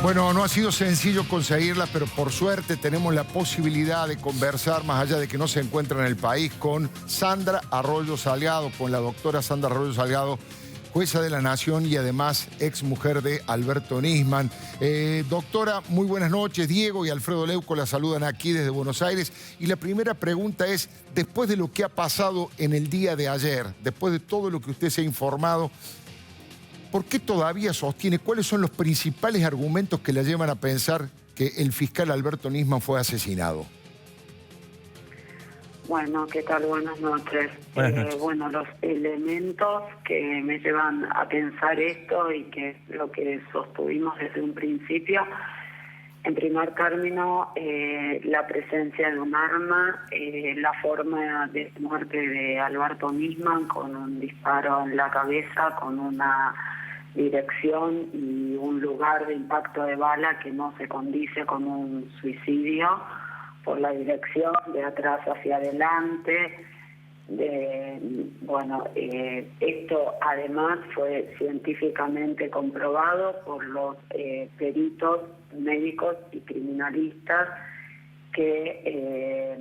Bueno, no ha sido sencillo conseguirla, pero por suerte tenemos la posibilidad de conversar, más allá de que no se encuentra en el país, con Sandra Arroyo Salgado, con la doctora Sandra Arroyo Salgado, jueza de la Nación y además ex mujer de Alberto Nisman. Doctora, muy buenas noches. Diego y Alfredo Leuco la saludan aquí desde Buenos Aires. Y la primera pregunta es, después de lo que ha pasado en el día de ayer, después de todo lo que usted se ha informado, ¿por qué todavía sostiene? ¿Cuáles son los principales argumentos que le llevan a pensar que el fiscal Alberto Nisman fue asesinado? Bueno, ¿qué tal? Buenas noches. Buenas noches. Bueno, los elementos que me llevan a pensar esto y que es lo que sostuvimos desde un principio, en primer término, la presencia de un arma, la forma de muerte de Alberto Nisman con un disparo en la cabeza, con una dirección y un lugar de impacto de bala que no se condice con un suicidio por la dirección de atrás hacia adelante. Esto además fue científicamente comprobado por los peritos médicos y criminalistas que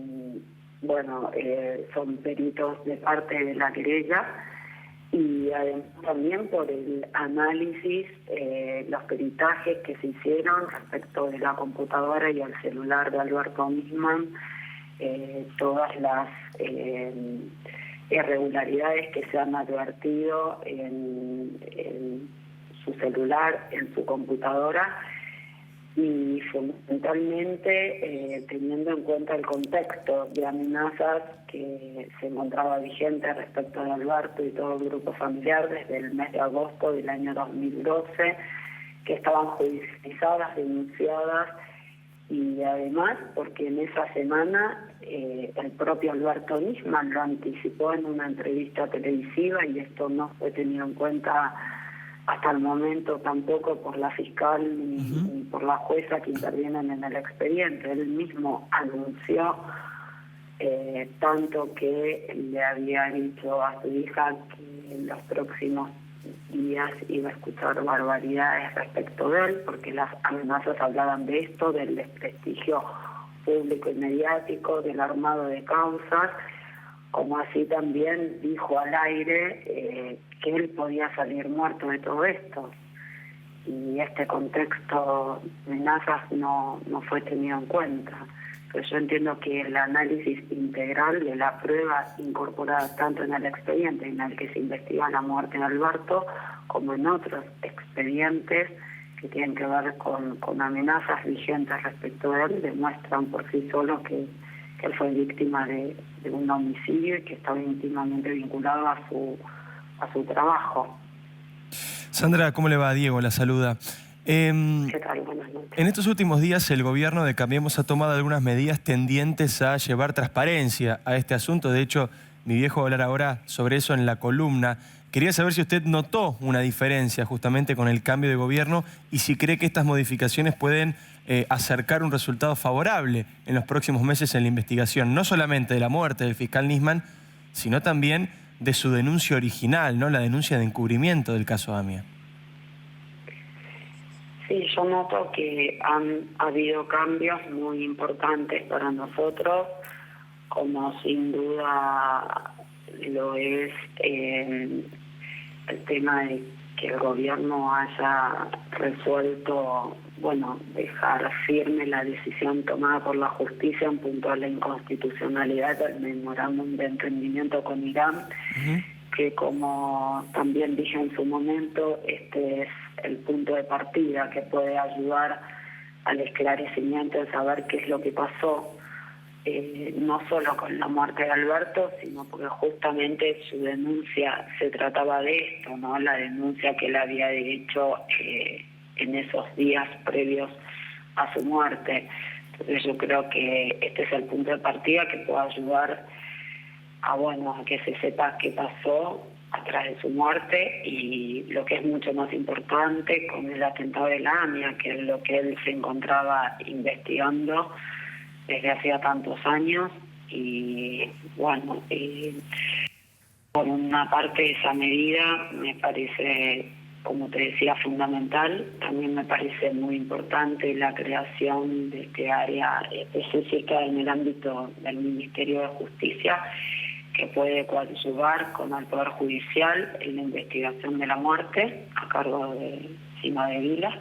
son peritos de parte de la querella, y además también por el análisis, los peritajes que se hicieron respecto de la computadora y el celular de Alberto Nisman, todas las irregularidades que se han advertido en su celular, en su computadora, y fundamentalmente teniendo en cuenta el contexto de amenazas que se encontraba vigente respecto de Alberto y todo el grupo familiar desde el mes de agosto del año 2012, que estaban judicializadas, denunciadas, y además porque en esa semana el propio Alberto Nisman lo anticipó en una entrevista televisiva, y esto no fue tenido en cuenta hasta el momento tampoco por la fiscal ni por la jueza que intervienen en el expediente. Él mismo anunció tanto que le había dicho a su hija que en los próximos días iba a escuchar barbaridades respecto de él, porque las amenazas hablaban de esto, del desprestigio público y mediático, del armado de causas, como así también dijo al aire que él podía salir muerto de todo esto. Y este contexto de amenazas no fue tenido en cuenta. Pero yo entiendo que el análisis integral de la prueba incorporada tanto en el expediente en el que se investiga la muerte de Alberto, como en otros expedientes que tienen que ver con amenazas vigentes respecto de él, demuestran por sí solos que él fue víctima de un homicidio y que estaba íntimamente vinculado a su trabajo. Sandra, ¿cómo le va? Diego la saluda. ¿Qué tal? Buenas noches. En estos últimos días el gobierno de Cambiemos ha tomado algunas medidas tendientes a llevar transparencia a este asunto. De hecho, mi viejo va a hablar ahora sobre eso en la columna. Quería saber si usted notó una diferencia justamente con el cambio de gobierno y si cree que estas modificaciones pueden acercar un resultado favorable en los próximos meses en la investigación, no solamente de la muerte del fiscal Nisman, sino también de su denuncia original, ¿no? La denuncia de encubrimiento del caso AMIA. Sí, yo noto que han habido cambios muy importantes para nosotros, como sin duda lo es el tema de que el gobierno haya resuelto, dejar firme la decisión tomada por la justicia en punto a la inconstitucionalidad del memorándum de entendimiento con Irán, que como también dije en su momento, este es el punto de partida que puede ayudar al esclarecimiento de saber qué es lo que pasó, no solo con la muerte de Alberto, sino porque justamente su denuncia se trataba de esto, ¿no? La denuncia que él había hecho en esos días previos a su muerte. Entonces yo creo que este es el punto de partida que puede ayudar a que se sepa qué pasó atrás de su muerte, y lo que es mucho más importante con el atentado de la AMIA, que es lo que él se encontraba investigando desde hacía tantos años. Y por una parte esa medida me parece como te decía, fundamental. También me parece muy importante la creación de este área específica en el ámbito del Ministerio de Justicia, que puede coadyuvar con el Poder Judicial en la investigación de la muerte a cargo de Cima de Vila.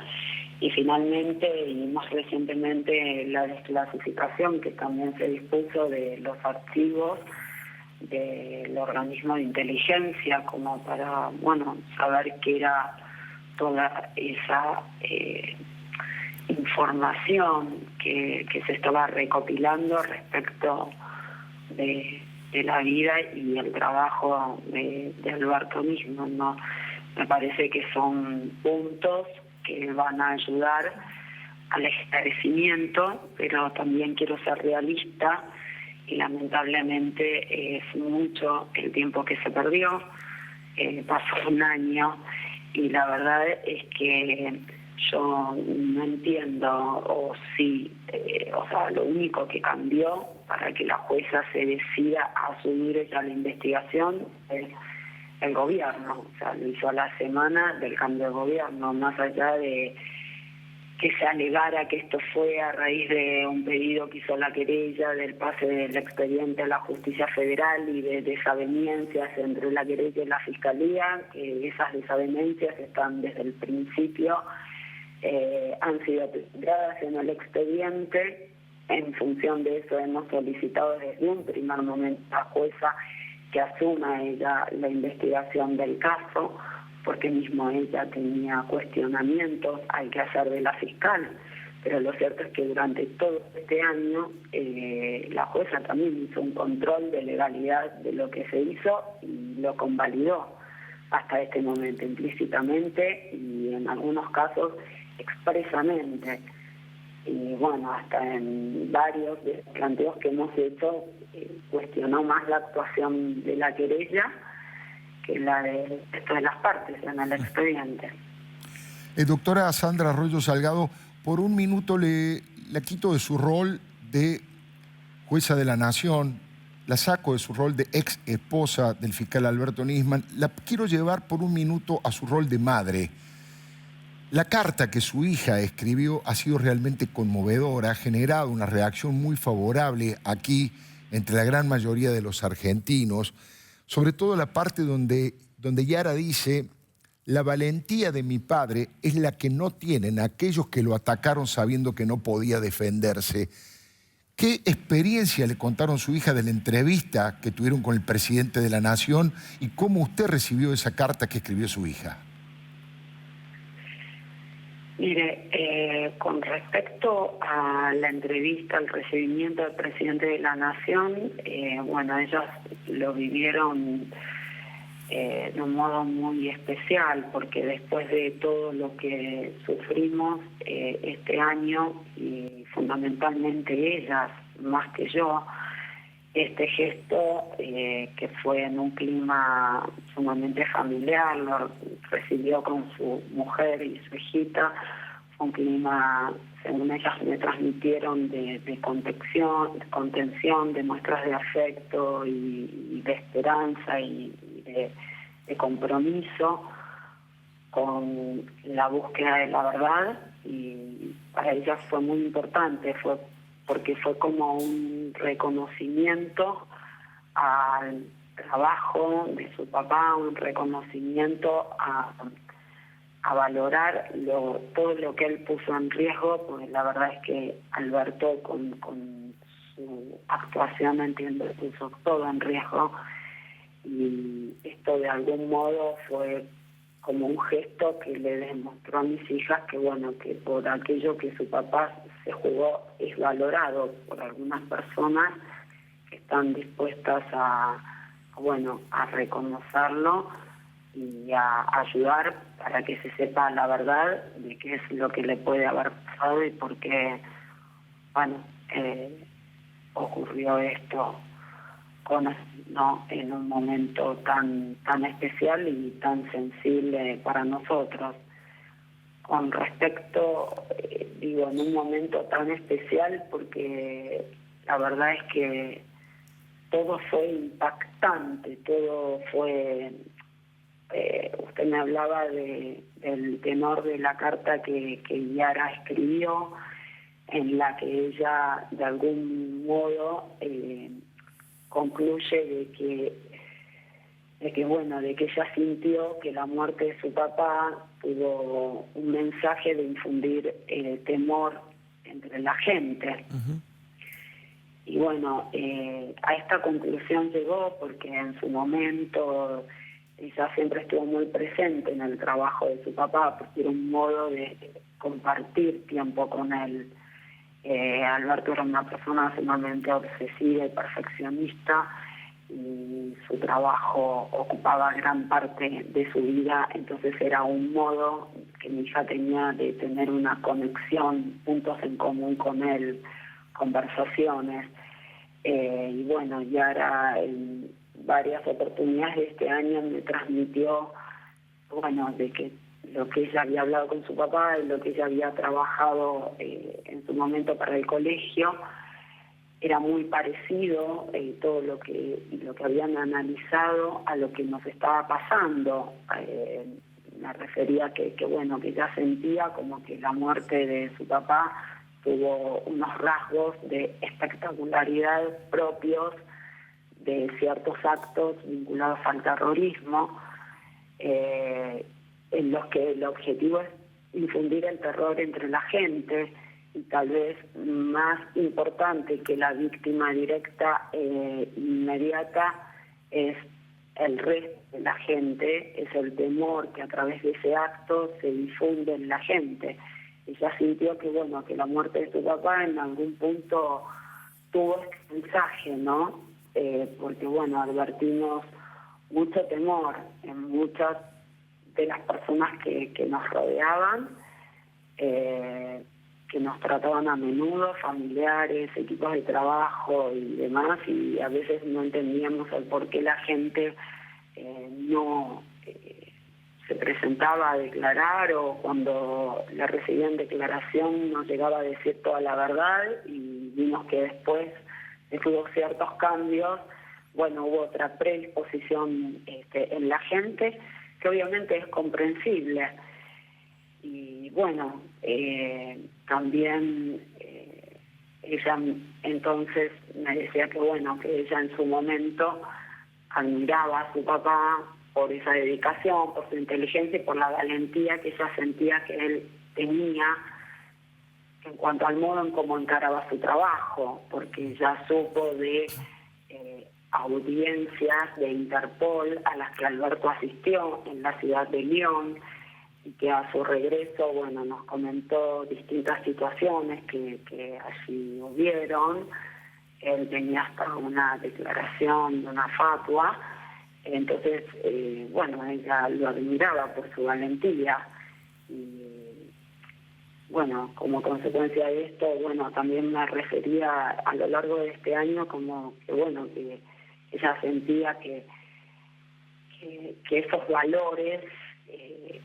Y finalmente, y más recientemente, la desclasificación que también se dispuso de los archivos del organismo de inteligencia, como para, saber qué era toda esa información que se estaba recopilando respecto de la vida y el trabajo de Alberto mismo, ¿no? Me parece que son puntos que van a ayudar al esclarecimiento, pero también quiero ser realista y lamentablemente es mucho el tiempo que se perdió. Pasó un año y la verdad es que yo no entiendo lo único que cambió para que la jueza se decida a asumir ya la investigación es el gobierno. O sea, lo hizo a la semana del cambio de gobierno, más allá de que se alegara que esto fue a raíz de un pedido que hizo la querella del pase del expediente a la Justicia Federal y de desavenencias entre la querella y la Fiscalía, que esas desavenencias están desde el principio, han sido tituladas en el expediente. En función de eso hemos solicitado desde un primer momento a la jueza que asuma ella la investigación del caso, porque mismo ella tenía cuestionamientos al quehacer de la fiscal, pero lo cierto es que durante todo este año la jueza también hizo un control de legalidad de lo que se hizo y lo convalidó hasta este momento, implícitamente y en algunos casos expresamente. Y hasta en varios de los planteos que hemos hecho cuestionó más la actuación de la querella que la de resto de las partes en el expediente. Doctora Sandra Arroyo Salgado, por un minuto la quito de su rol de jueza de la Nación, la saco de su rol de ex esposa del fiscal Alberto Nisman, la quiero llevar por un minuto a su rol de madre. La carta que su hija escribió ha sido realmente conmovedora, ha generado una reacción muy favorable aquí entre la gran mayoría de los argentinos, sobre todo la parte donde Yara dice: la valentía de mi padre es la que no tienen aquellos que lo atacaron sabiendo que no podía defenderse. ¿Qué experiencia le contaron su hija de la entrevista que tuvieron con el presidente de la Nación y cómo usted recibió esa carta que escribió su hija? Mire, con respecto a la entrevista, al recibimiento del presidente de la Nación, ellas lo vivieron de un modo muy especial, porque después de todo lo que sufrimos este año, y fundamentalmente ellas, más que yo, este gesto que fue en un clima sumamente familiar, lo recibió con su mujer y su hijita, fue un clima, según ellas me transmitieron, de contención, de muestras de afecto y de esperanza y de compromiso con la búsqueda de la verdad, y para ellas fue muy importante, porque fue como un reconocimiento al trabajo de su papá, un reconocimiento a valorar todo lo que él puso en riesgo, porque la verdad es que Alberto con su actuación, entiendo, puso todo en riesgo, y esto de algún modo fue como un gesto que le demostró a mis hijas que que por aquello que su papá se jugó es valorado por algunas personas que están dispuestas a reconocerlo y a ayudar para que se sepa la verdad de qué es lo que le puede haber pasado y por qué ocurrió esto en un momento tan especial y tan sensible para nosotros. Con respecto, en un momento tan especial, porque la verdad es que todo fue impactante, todo fue usted me hablaba del tenor de la carta que Yara escribió, en la que ella de algún modo concluye de que ella sintió que la muerte de su papá tuvo un mensaje de infundir temor entre la gente. Y bueno, a esta conclusión llegó porque en su momento ella siempre estuvo muy presente en el trabajo de su papá, porque era un modo de compartir tiempo con él. Alberto era una persona sumamente obsesiva y perfeccionista, y su trabajo ocupaba gran parte de su vida, entonces era un modo que mi hija tenía de tener una conexión, puntos en común con él, conversaciones. Y bueno, Yara en varias oportunidades de este año me transmitió, bueno, de que lo que ella había hablado con su papá y lo que ella había trabajado en su momento para el colegio era muy parecido, todo lo que habían analizado a lo que nos estaba pasando. Me refería que ella sentía como que la muerte de su papá tuvo unos rasgos de espectacularidad propios de ciertos actos vinculados al terrorismo, en los que el objetivo es infundir el terror entre la gente, y tal vez más importante que la víctima directa inmediata es el resto de la gente, es el temor que a través de ese acto se difunde en la gente. Ella sintió que que la muerte de su papá en algún punto tuvo este mensaje, ¿no? Porque advertimos mucho temor en muchas de las personas que nos rodeaban, que nos trataban a menudo, familiares, equipos de trabajo y demás, y a veces no entendíamos el por qué la gente no se presentaba a declarar, o cuando la recibían declaración no llegaba a decir toda la verdad, y vimos que después hubo ciertos cambios, hubo otra predisposición en la gente, que obviamente es comprensible. Y también ella entonces me decía que ella en su momento admiraba a su papá por esa dedicación, por su inteligencia y por la valentía que ella sentía que él tenía en cuanto al modo en cómo encaraba su trabajo, porque ella supo de audiencias de Interpol a las que Alberto asistió en la ciudad de Lyon, y que a su regreso, nos comentó distintas situaciones que allí hubieron. Él tenía hasta una declaración, una fatua. Entonces, ella lo admiraba por su valentía. Y, como consecuencia de esto, también me refería a lo largo de este año como que ella sentía que esos valores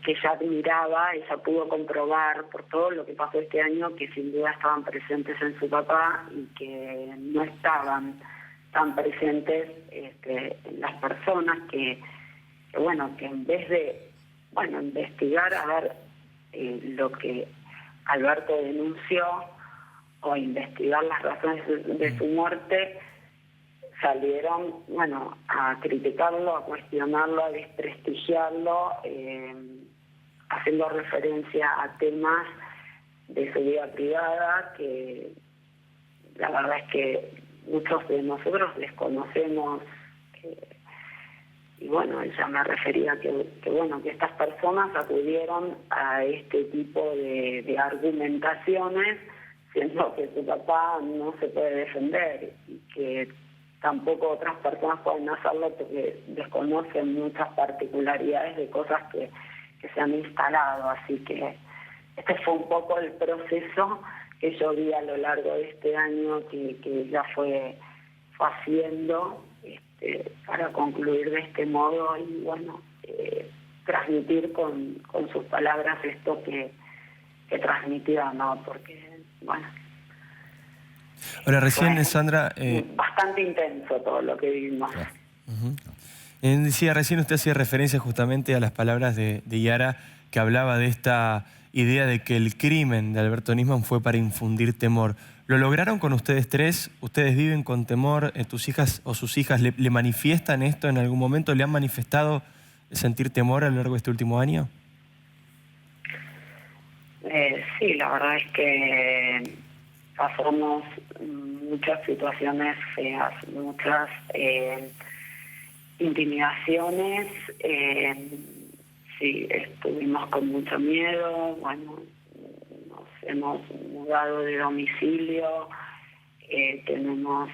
que ella admiraba, ella pudo comprobar por todo lo que pasó este año, que sin duda estaban presentes en su papá y que no estaban tan presentes en las personas que en vez de investigar a ver lo que Alberto denunció o investigar las razones de su muerte, salieron a criticarlo, a cuestionarlo, a desprestigiarlo, haciendo referencia a temas de su vida privada que la verdad es que muchos de nosotros desconocemos. Y ella me refería que estas personas acudieron a este tipo de argumentaciones, siendo que su papá no se puede defender y que tampoco otras personas pueden hacerlo porque desconocen muchas particularidades de cosas que se han instalado. Así que este fue un poco el proceso que yo vi a lo largo de este año que ya fue haciendo para concluir de este modo y transmitir con sus palabras esto que transmitía, ¿no? Porque Ahora, recién, Sandra... bastante intenso todo lo que vivimos. Claro. Decía, recién usted hacía referencia justamente a las palabras de Yara, que hablaba de esta idea de que el crimen de Alberto Nisman fue para infundir temor. ¿Lo lograron con ustedes tres? ¿Ustedes viven con temor? ¿Tus hijas o sus hijas le manifiestan esto en algún momento? ¿Le han manifestado sentir temor a lo largo de este último año? Sí, la verdad es que pasamos muchas situaciones feas, muchas intimidaciones, sí, estuvimos con mucho miedo, bueno, nos hemos mudado de domicilio, tenemos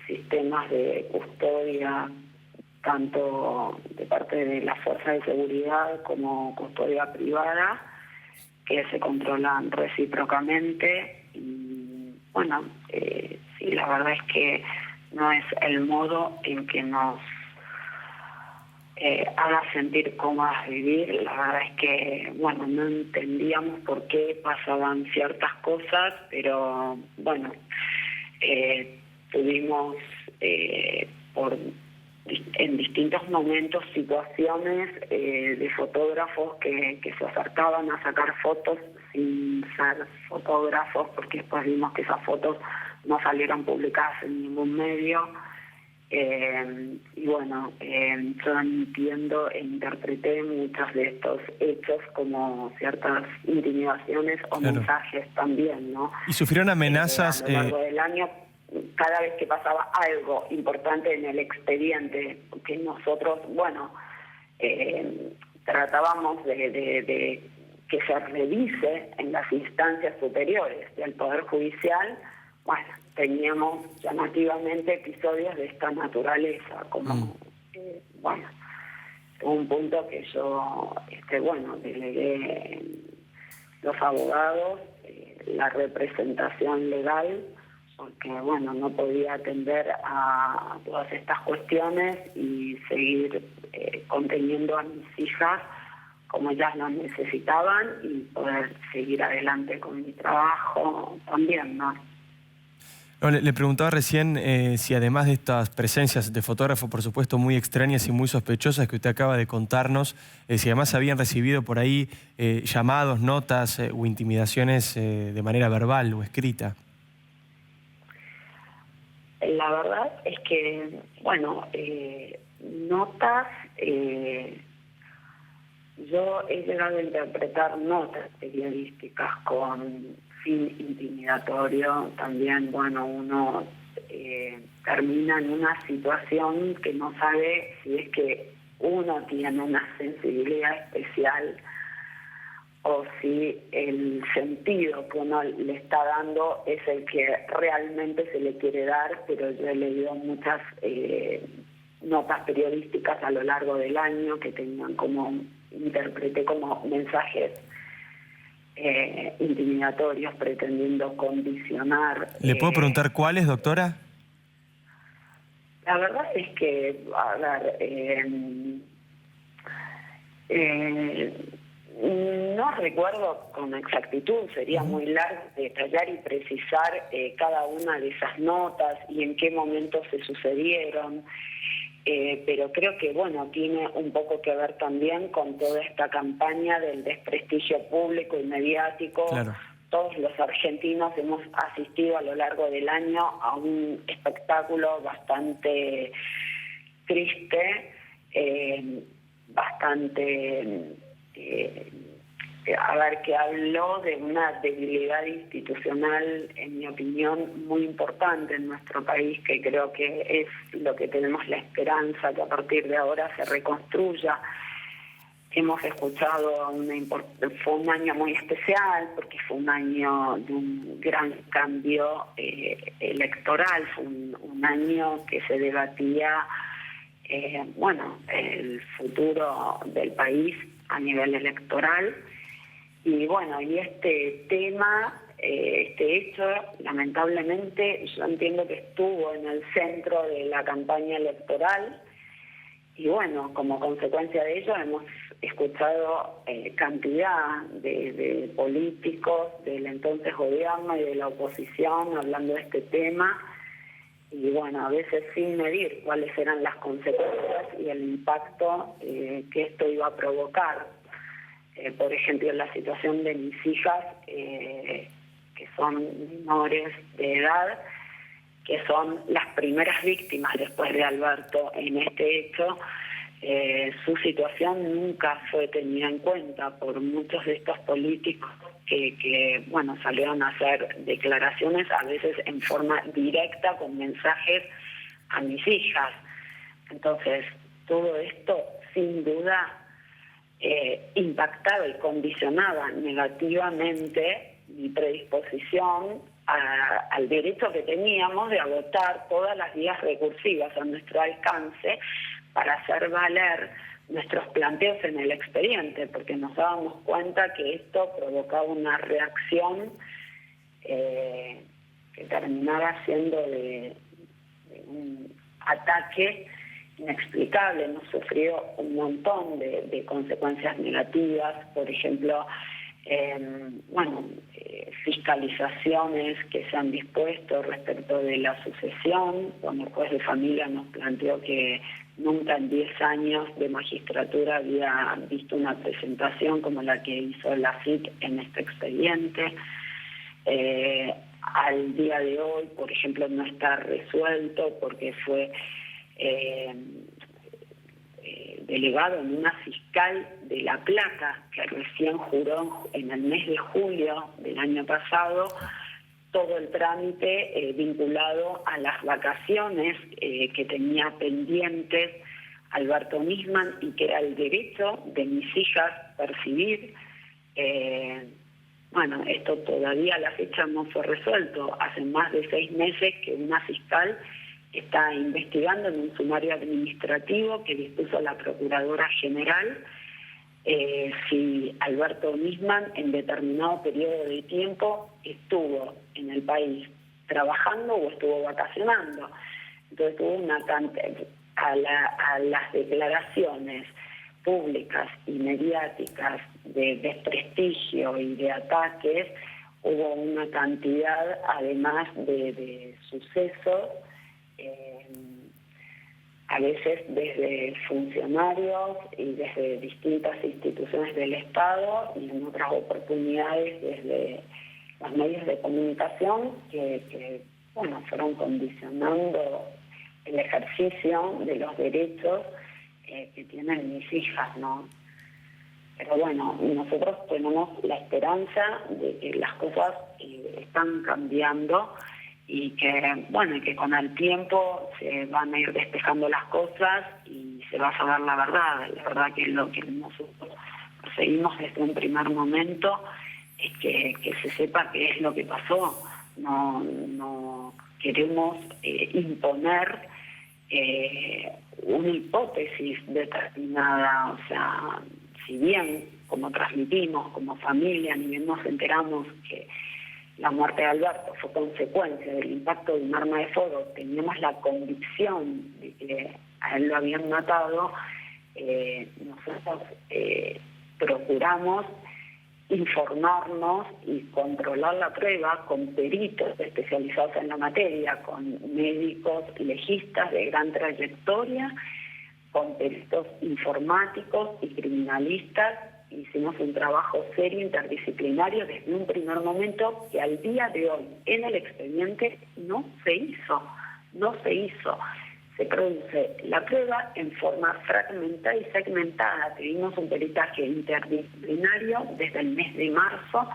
sistemas de custodia, tanto de parte de las fuerzas de seguridad como custodia privada, que se controlan recíprocamente. Y bueno, sí, la verdad es que no es el modo en que nos haga sentir cómodas vivir. La verdad es que, bueno, no entendíamos por qué pasaban ciertas cosas, pero bueno, tuvimos en distintos momentos situaciones de fotógrafos que se acercaban a sacar fotos sin ser fotógrafos, porque después vimos que esas fotos no salieron publicadas en ningún medio. Y bueno, yo entiendo e interpreté muchos de estos hechos como ciertas intimidaciones o Claro. mensajes también, ¿no? ¿Y sufrieron amenazas? A lo largo del año, cada vez que pasaba algo importante en el expediente, que nosotros, bueno, tratábamos de que se revise en las instancias superiores del Poder Judicial, bueno, teníamos llamativamente episodios de esta naturaleza, como, bueno, hubo un punto que yo, bueno, delegué los abogados, la representación legal, porque, bueno, no podía atender a todas estas cuestiones y seguir conteniendo a mis hijas como ellas lo necesitaban y poder seguir adelante con mi trabajo también, ¿no? No, le preguntaba recién si además de estas presencias de fotógrafos, por supuesto, muy extrañas y muy sospechosas que usted acaba de contarnos, si además habían recibido por ahí llamados, notas o intimidaciones de manera verbal o escrita. La verdad es que, bueno, notas, yo he llegado a interpretar notas periodísticas con fin intimidatorio. También, bueno, uno termina en una situación que no sabe si es que uno tiene una sensibilidad especial o si el sentido que uno le está dando es el que realmente se le quiere dar, pero yo he leído muchas notas periodísticas a lo largo del año que tenían como, interpreté como mensajes intimidatorios, pretendiendo condicionar. ¿Le puedo preguntar cuáles, doctora? La verdad es que, a ver, no recuerdo con exactitud, sería muy largo detallar y precisar cada una de esas notas y en qué momentos se sucedieron, pero creo que, bueno, tiene un poco que ver también con toda esta campaña del desprestigio público y mediático. Claro. Todos los argentinos hemos asistido a lo largo del año a un espectáculo bastante triste, bastante... a ver, que habló de una debilidad institucional, en mi opinión, muy importante en nuestro país, que creo que es lo que tenemos la esperanza que a partir de ahora se reconstruya. Hemos escuchado, fue un año muy especial, porque fue un año de un gran cambio electoral, fue un año que se debatía, bueno, el futuro del país a nivel electoral. Y bueno, y este tema, este hecho, lamentablemente, yo entiendo que estuvo en el centro de la campaña electoral. Y bueno, como consecuencia de ello hemos escuchado cantidad de políticos del entonces gobierno y de la oposición hablando de este tema. y bueno, a veces sin medir cuáles eran las consecuencias y el impacto que esto iba a provocar. Por ejemplo, la situación de mis hijas, que son menores de edad, que son las primeras víctimas después de Alberto en este hecho. Su situación nunca fue tenida en cuenta por muchos de estos políticos que bueno, salieron a hacer declaraciones a veces en forma directa con mensajes a mis hijas. Entonces, todo esto sin duda impactaba y condicionaba negativamente mi predisposición al derecho que teníamos de agotar todas las vías recursivas a nuestro alcance para hacer valer nuestros planteos en el expediente, porque nos dábamos cuenta que esto provocaba una reacción que terminaba siendo de un ataque inexplicable. Hemos sufrido un montón de consecuencias negativas, por ejemplo, fiscalizaciones que se han dispuesto respecto de la sucesión, cuando el juez de familia nos planteó que nunca en 10 años de magistratura había visto una presentación como la que hizo la FIC en este expediente. Al día de hoy, por ejemplo, no está resuelto porque fue delegado en una fiscal de La Plata que recién juró en el mes de julio del año pasado todo el trámite vinculado a las vacaciones que tenía pendientes Alberto Nisman y que era el derecho de mis hijas percibir. Esto todavía a la fecha no fue resuelto. Hace más de 6 meses que una fiscal está investigando en un sumario administrativo que dispuso la Procuradora General si Alberto Nisman en determinado periodo de tiempo estuvo en el país trabajando o estuvo vacacionando. Entonces hubo una a las declaraciones públicas y mediáticas de desprestigio y de ataques, hubo una cantidad además de sucesos, a veces desde funcionarios y desde distintas instituciones del Estado y en otras oportunidades desde los medios de comunicación que fueron condicionando el ejercicio de los derechos que tienen mis hijas, ¿no? Pero bueno, nosotros tenemos la esperanza de que las cosas están cambiando y que con el tiempo se van a ir despejando las cosas y se va a saber la verdad. La verdad que lo que nosotros perseguimos desde un primer momento es que se sepa qué es lo que pasó. No queremos imponer una hipótesis determinada. O sea, si bien como transmitimos como familia, ni bien nos enteramos que la muerte de Alberto fue consecuencia del impacto de un arma de fuego, teníamos la convicción de que a él lo habían matado, nosotros procuramos informarnos y controlar la prueba con peritos especializados en la materia, con médicos legistas de gran trayectoria, con peritos informáticos y criminalistas. Hicimos un trabajo serio interdisciplinario desde un primer momento que al día de hoy en el expediente no se hizo. Se produce la prueba en forma fragmentada y segmentada. Tuvimos un peritaje interdisciplinario desde el mes de marzo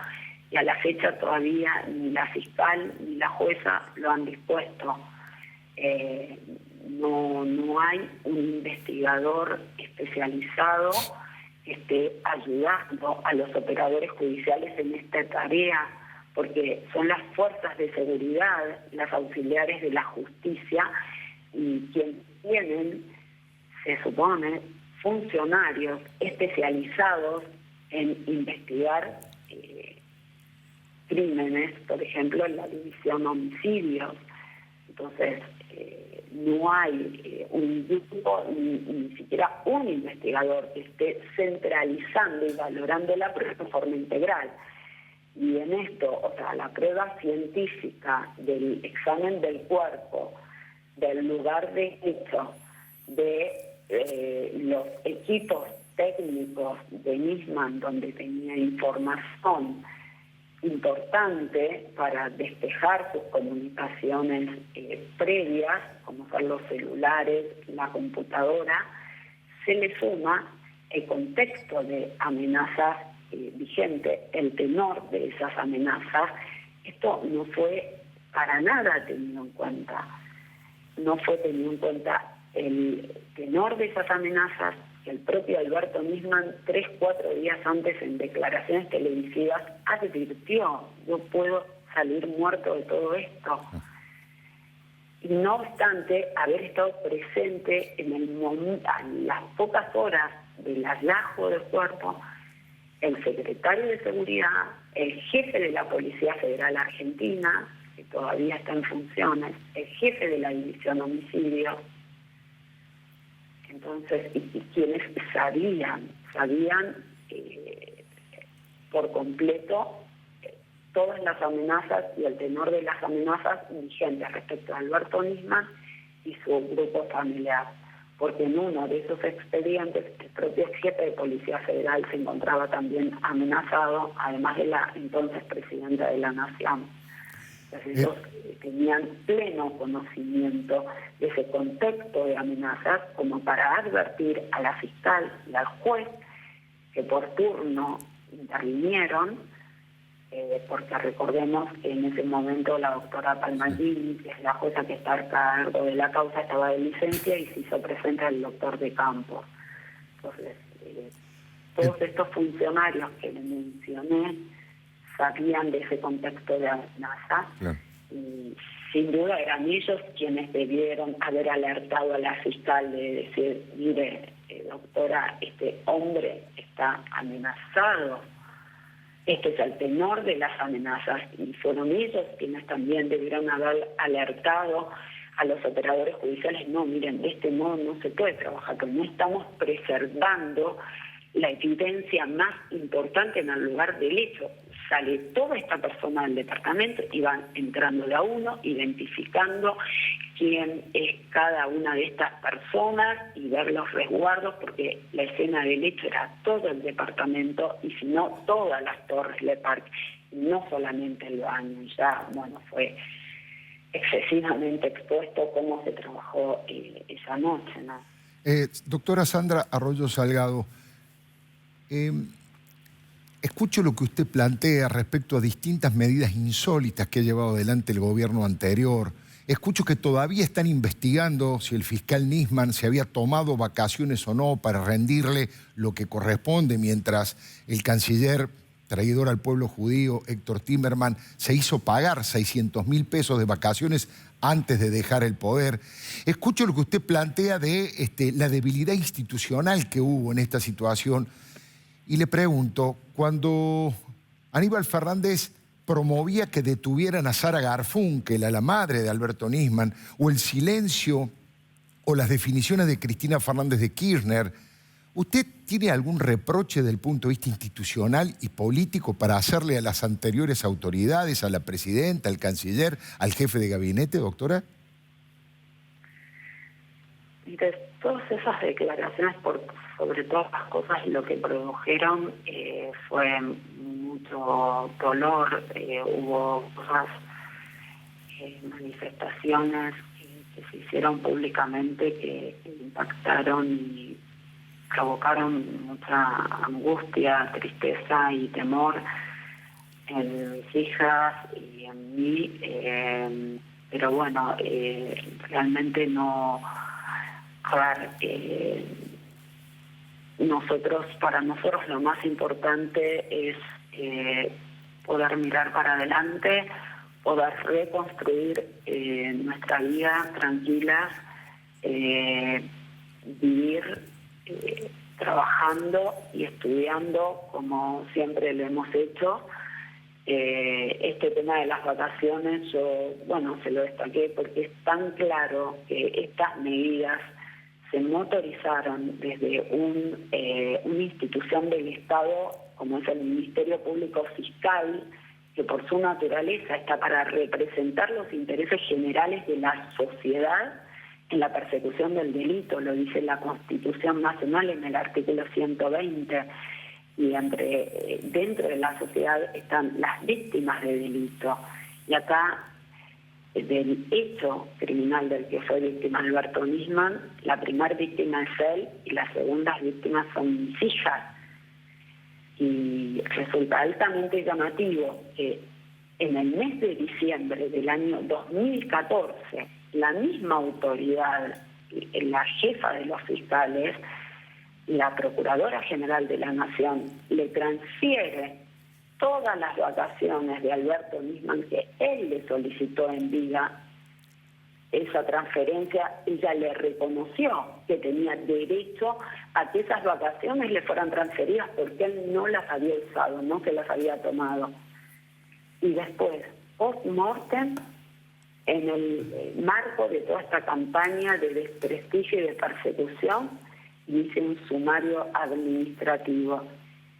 y a la fecha todavía ni la fiscal ni la jueza lo han dispuesto. No hay un investigador especializado que esté ayudando a los operadores judiciales en esta tarea, porque son las fuerzas de seguridad, las auxiliares de la justicia, y quienes tienen, se supone, funcionarios especializados en investigar crímenes, por ejemplo, en la división homicidios. Entonces, no hay un grupo, ni siquiera un investigador que esté centralizando y valorando la prueba de forma integral. Y en esto, o sea, la prueba científica del examen del cuerpo, del lugar de hecho, de los equipos técnicos de Nisman, donde tenía información importante para despejar sus comunicaciones previas, como son los celulares, la computadora, se le suma el contexto de amenazas vigente, el tenor de esas amenazas. Esto no fue para nada tenido en cuenta. No fue tenido en cuenta el tenor de esas amenazas que el propio Alberto Nisman 3-4 días antes en declaraciones televisivas advirtió: yo puedo salir muerto de todo esto. Y no obstante haber estado presente en el momento, a las pocas horas del hallazgo del cuerpo, el secretario de Seguridad, el jefe de la Policía Federal Argentina, que todavía está en funciones, el jefe de la División Homicidios. Entonces, y quienes sabían por completo todas las amenazas y el tenor de las amenazas vigentes respecto a Alberto Nisman y su grupo familiar, porque en uno de esos expedientes el propio jefe de Policía Federal se encontraba también amenazado, además de la entonces presidenta de la Nación. Entonces ellos tenían pleno conocimiento de ese contexto de amenazas como para advertir a la fiscal y al juez, que por turno intervinieron, porque recordemos que en ese momento la doctora Palmagini, que es la jueza que está a cargo de la causa, estaba de licencia y se hizo presente el doctor de campo. Entonces, todos estos funcionarios que le mencioné sabían de ese contexto de amenaza, y sin duda eran ellos quienes debieron haber alertado a la fiscal de decir: mire, doctora, este hombre está amenazado. Este es el tenor de las amenazas, y fueron ellos quienes también debieron haber alertado a los operadores judiciales: no, miren, de este modo no se puede trabajar, porque no estamos preservando la evidencia más importante en el lugar del hecho. Sale toda esta persona del departamento y van entrando de a uno, identificando quién es cada una de estas personas y ver los resguardos, porque la escena del hecho era todo el departamento y si no todas las torres Le Parc, no solamente el baño. Ya, bueno, fue excesivamente expuesto cómo se trabajó esa noche, ¿no? Doctora Sandra Arroyo Salgado, escucho lo que usted plantea respecto a distintas medidas insólitas que ha llevado adelante el gobierno anterior. Escucho que todavía están investigando si el fiscal Nisman se había tomado vacaciones o no para rendirle lo que corresponde, mientras el canciller traidor al pueblo judío, Héctor Timerman, se hizo pagar 600.000 pesos de vacaciones antes de dejar el poder. Escucho lo que usted plantea de la debilidad institucional que hubo en esta situación. Y le pregunto, cuando Aníbal Fernández promovía que detuvieran a Sara Garfunkel, a la madre de Alberto Nisman, o el silencio o las definiciones de Cristina Fernández de Kirchner, ¿usted tiene algún reproche desde el punto de vista institucional y político para hacerle a las anteriores autoridades, a la presidenta, al canciller, al jefe de gabinete, doctora? De todas esas declaraciones, sobre todas las cosas, lo que produjeron fue mucho dolor. Hubo cosas, manifestaciones que se hicieron públicamente que impactaron y provocaron mucha angustia, tristeza y temor en mis hijas y en mí. Pero bueno, realmente no... para nosotros lo más importante es poder mirar para adelante, poder reconstruir nuestra vida tranquilas, vivir trabajando y estudiando como siempre lo hemos hecho. Este tema de las vacaciones yo, se lo destaqué porque es tan claro que estas medidas se motorizaron desde una institución del Estado como es el Ministerio Público Fiscal, que por su naturaleza está para representar los intereses generales de la sociedad en la persecución del delito, lo dice la Constitución Nacional en el artículo 120, y dentro de la sociedad están las víctimas de delito. Y acá, del hecho criminal del que fue víctima Alberto Nisman, la primera víctima es él y las segundas víctimas son mis hijas. Y resulta altamente llamativo que en el mes de diciembre del año 2014, la misma autoridad, la jefa de los fiscales, la Procuradora General de la Nación, le transfiere todas las vacaciones de Alberto Nisman que él le solicitó en vida. Esa transferencia, ella le reconoció que tenía derecho a que esas vacaciones le fueran transferidas porque él no las había usado, no se las había tomado. Y después, post-mortem, en el marco de toda esta campaña de desprestigio y de persecución, hice un sumario administrativo.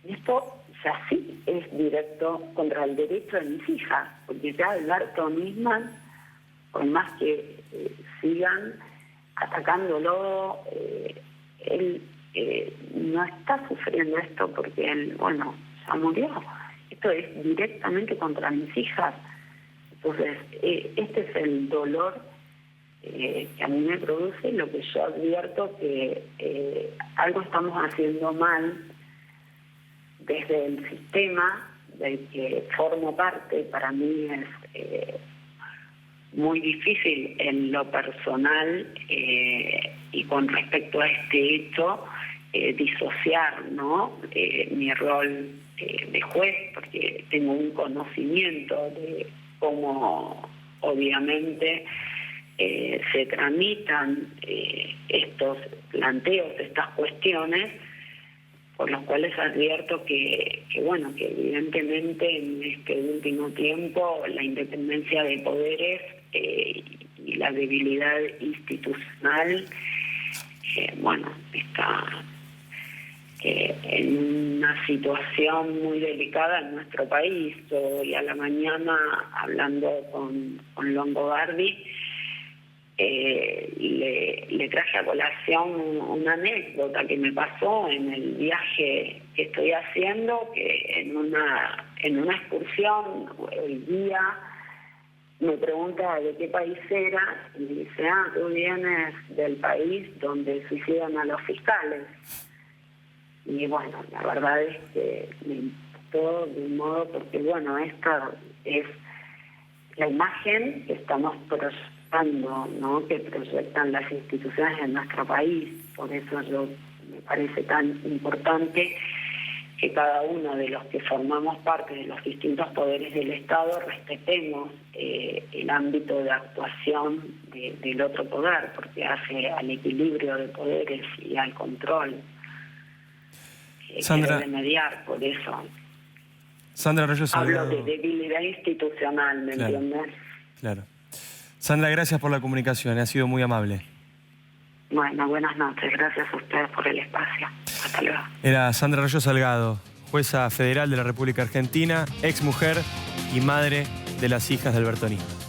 Y esto ya sí es directo contra el derecho de mis hijas, porque ya Alberto Nisman, por más que sigan atacándolo, él no está sufriendo esto porque él, bueno, ya murió. Esto es directamente contra mis hijas. Entonces, este es el dolor que a mí me produce, lo que yo advierto que algo estamos haciendo mal desde el sistema del que formo parte. Para mí es muy difícil en lo personal y con respecto a este hecho disociar, ¿no? Mi rol de juez, porque tengo un conocimiento de cómo obviamente se tramitan estos planteos, estas cuestiones, por los cuales advierto que evidentemente en este último tiempo la independencia de poderes y la debilidad institucional, está en una situación muy delicada en nuestro país. Hoy a la mañana, hablando con Longobardi, le traje a colación una anécdota que me pasó en el viaje que estoy haciendo, que en una excursión el guía me pregunta de qué país era y dice, tú vienes del país donde suicidan a los fiscales. Y bueno, la verdad es que me impactó de un modo porque, esta es la imagen que estamos proyectando, ¿no? Que proyectan las instituciones en nuestro país. Por eso me parece tan importante que cada uno de los que formamos parte de los distintos poderes del Estado respetemos el ámbito de actuación del otro poder, porque hace al equilibrio de poderes y al control. Sandra, quiero remediar por eso. Sandra Arroyo Salgado. Hablo de debilidad institucional, ¿me entiendes? Claro. Sandra, gracias por la comunicación, ha sido muy amable. Bueno, buenas noches, gracias a ustedes por el espacio. Hasta luego. Era Sandra Arroyo Salgado, jueza federal de la República Argentina, ex mujer y madre de las hijas de Alberto Nisman.